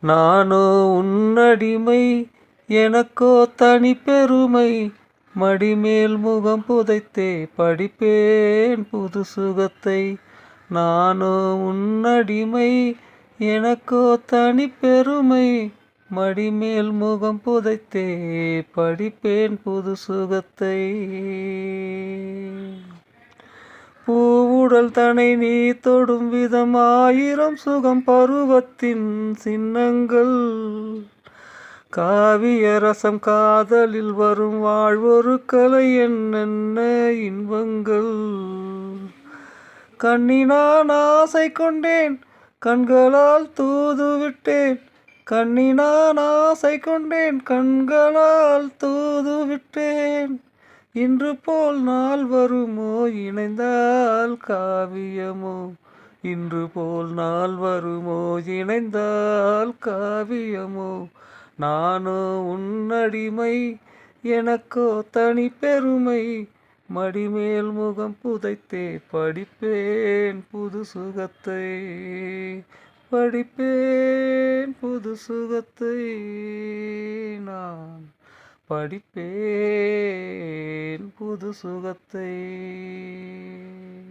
நானோ உன்னடிமை எனக்கோ தனி பெருமை மடிமேல் முகம் புதைத்தே படிப்பேன் புது சுகத்தை. நானோ உன்னடிமை எனக்கோ தனி பெருமை மடிமேல் முகம் புதைத்தே படிப்பேன் புது சுகத்தை. பூவுடல் தனை நீ தொடும் விதம் ஆயிரம் சுகம் பருவத்தின் சின்னங்கள். காவிய ரசம் காதலில் வரும் வாழ்வொரு கலை என்னென்ன இன்பங்கள். கண்ணினான் ஆசை கொண்டேன் கண்களால் தூதுவிட்டேன். கண்ணினான் ஆசை கொண்டேன் கண்களால் தூதுவிட்டேன். இன்று போல் நாள் வருமோ இணைந்தால் காவியமோ. இன்று போல் நாள் வருமோ இணைந்தால் காவியமோ. நானோ உன்னடிமை எனக்கோ தனி பெருமை மடிமேல் முகம் புதைத்தே படிப்பேன் புது சுகத்தை. படிப்பேன் புது சுகத்தை. நான் படிப்பேன் புது சுகத்தை.